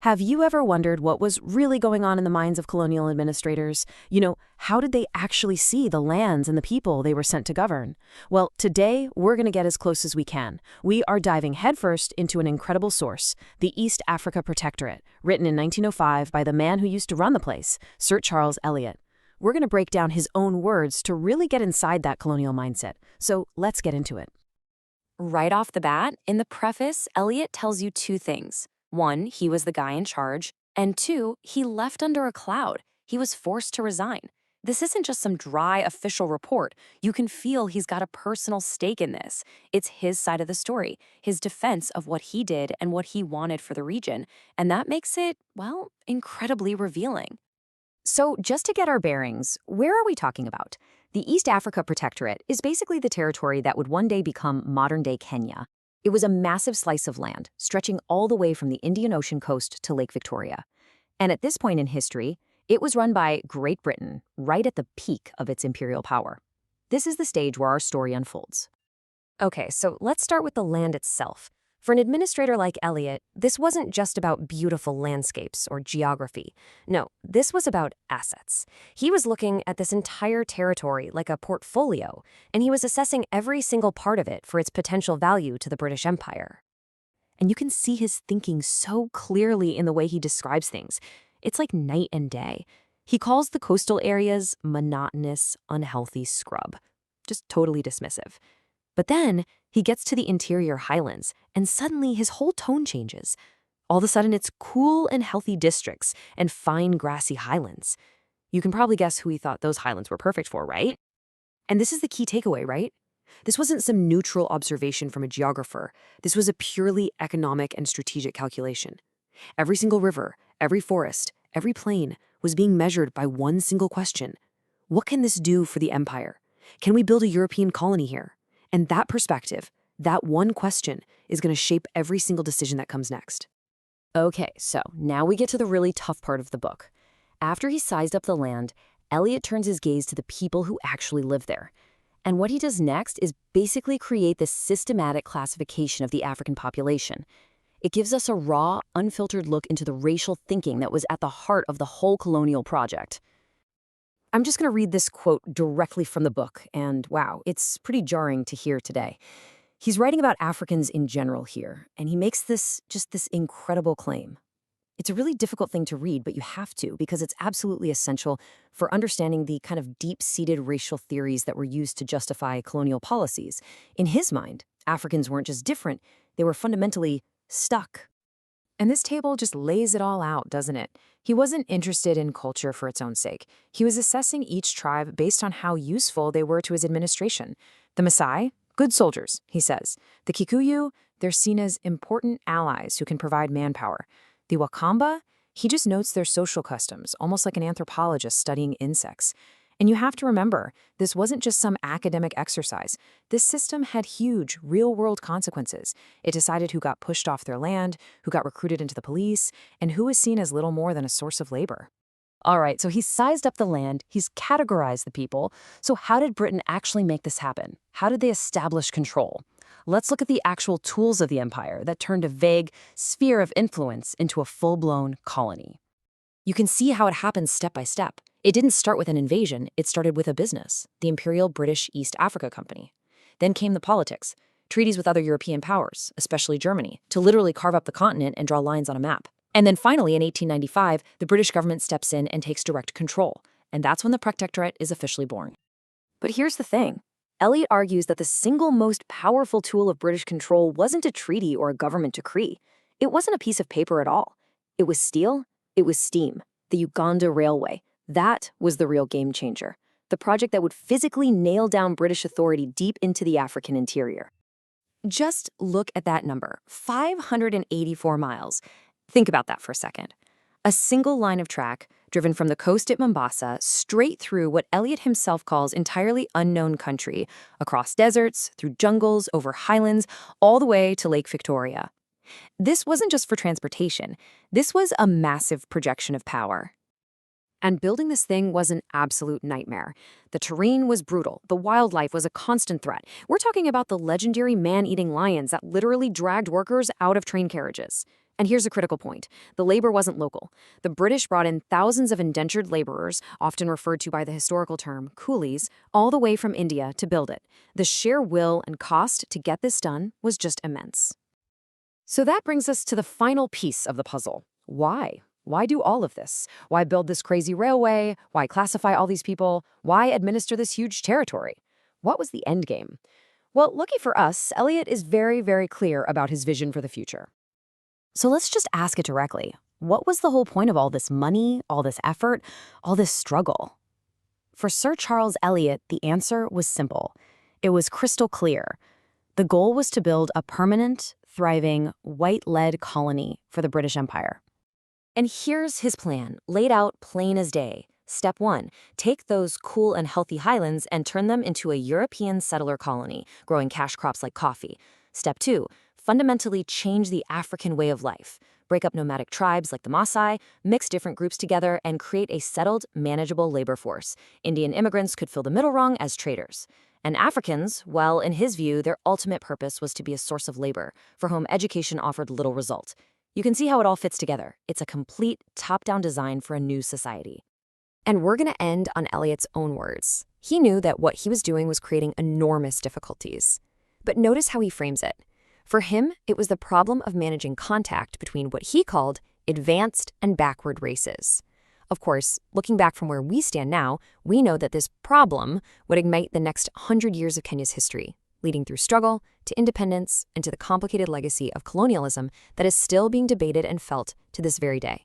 Have you ever wondered what was really going on in the minds of colonial administrators? How did they actually see the lands and the people they were sent to govern? Well, today we're going to get as close as we can. We are diving headfirst into an incredible source, the East Africa Protectorate, written in 1905 by the man who used to run the place, Sir Charles Elliot. We're going to break down his own words to really get inside that colonial mindset. So let's get into it. Right off the bat, in the preface, Elliot tells you two things. One, he was the guy in charge, and two, he left under a cloud. He was forced to resign. This isn't just some dry official report. You can feel he's got a personal stake in this. It's his side of the story, his defense of what he did and what he wanted for the region, and that makes it, well, incredibly revealing. So just to get our bearings, where are we talking about? The East Africa Protectorate is basically the territory that would one day become modern-day Kenya. It was a massive slice of land, stretching all the way from the Indian Ocean coast to Lake Victoria. And at this point in history, it was run by Great Britain, right at the peak of its imperial power. This is the stage where our story unfolds. Okay, so let's start with the land itself. For an administrator like Elliot, this wasn't just about beautiful landscapes or geography. No, this was about assets. He was looking at this entire territory like a portfolio, and he was assessing every single part of it for its potential value to the British Empire. And you can see his thinking so clearly in the way he describes things. It's like night and day. He calls the coastal areas monotonous, unhealthy scrub. Just totally dismissive. But then he gets to the interior highlands, and suddenly his whole tone changes. All of a sudden, it's cool and healthy districts and fine grassy highlands. You can probably guess who he thought those highlands were perfect for, right? And this is the key takeaway, right? This wasn't some neutral observation from a geographer. This was a purely economic and strategic calculation. Every single river, every forest, every plain was being measured by one single question. What can this do for the empire? Can we build a European colony here? And that perspective, that one question, is going to shape every single decision that comes next. Okay, so now we get to the really tough part of the book. After he sized up the land, Elliot turns his gaze to the people who actually live there. And what he does next is basically create this systematic classification of the African population. It gives us a raw, unfiltered look into the racial thinking that was at the heart of the whole colonial project. I'm just going to read this quote directly from the book, and wow, it's pretty jarring to hear today. He's writing about Africans in general here, and he makes this incredible claim. It's a really difficult thing to read, but you have to, because it's absolutely essential for understanding the kind of deep-seated racial theories that were used to justify colonial policies. In his mind, Africans weren't just different, they were fundamentally stuck. And this table just lays it all out, doesn't it? He wasn't interested in culture for its own sake. He was assessing each tribe based on how useful they were to his administration. The Maasai, good soldiers, he says. The Kikuyu, they're seen as important allies who can provide manpower. The Wakamba, he just notes their social customs, almost like an anthropologist studying insects. And you have to remember, this wasn't just some academic exercise. This system had huge, real-world consequences. It decided who got pushed off their land, who got recruited into the police, and who was seen as little more than a source of labor. All right, so he's sized up the land, he's categorized the people. So how did Britain actually make this happen? How did they establish control? Let's look at the actual tools of the empire that turned a vague sphere of influence into a full-blown colony. You can see how it happens step by step. It didn't start with an invasion, it started with a business, the Imperial British East Africa Company. Then came the politics, treaties with other European powers, especially Germany, to literally carve up the continent and draw lines on a map. And then finally, in 1895, the British government steps in and takes direct control, and that's when the Protectorate is officially born. But here's the thing. Elliot argues that the single most powerful tool of British control wasn't a treaty or a government decree. It wasn't a piece of paper at all. It was steel, it was steam, the Uganda Railway. That was the real game changer, the project that would physically nail down British authority deep into the African interior. Just look at that number, 584 miles. Think about that for a second. A single line of track driven from the coast at Mombasa straight through what Elliot himself calls entirely unknown country, across deserts, through jungles, over highlands, all the way to Lake Victoria. This wasn't just for transportation. This was a massive projection of power. And building this thing was an absolute nightmare. The terrain was brutal. The wildlife was a constant threat. We're talking about the legendary man-eating lions that literally dragged workers out of train carriages. And here's a critical point. The labor wasn't local. The British brought in thousands of indentured laborers, often referred to by the historical term coolies, all the way from India to build it. The sheer will and cost to get this done was just immense. So that brings us to the final piece of the puzzle. Why? Why do all of this? Why build this crazy railway? Why classify all these people? Why administer this huge territory? What was the end game? Well, lucky for us, Elliot is very, very clear about his vision for the future. So let's just ask it directly. What was the whole point of all this money, all this effort, all this struggle? For Sir Charles Elliot, the answer was simple. It was crystal clear. The goal was to build a permanent, thriving, white-led colony for the British Empire. And here's his plan, laid out plain as day. Step 1, take those cool and healthy highlands and turn them into a European settler colony, growing cash crops like coffee. Step 2, fundamentally change the African way of life. Break up nomadic tribes like the Maasai, mix different groups together, and create a settled, manageable labor force. Indian immigrants could fill the middle rung as traders. And Africans, well, in his view, their ultimate purpose was to be a source of labor, for whom education offered little result. You can see how it all fits together. It's a complete, top-down design for a new society. And we're going to end on Elliot's own words. He knew that what he was doing was creating enormous difficulties. But notice how he frames it. For him, it was the problem of managing contact between what he called advanced and backward races. Of course, looking back from where we stand now, we know that this problem would ignite the next 100 years of Kenya's history, leading through struggle, to independence, and to the complicated legacy of colonialism that is still being debated and felt to this very day.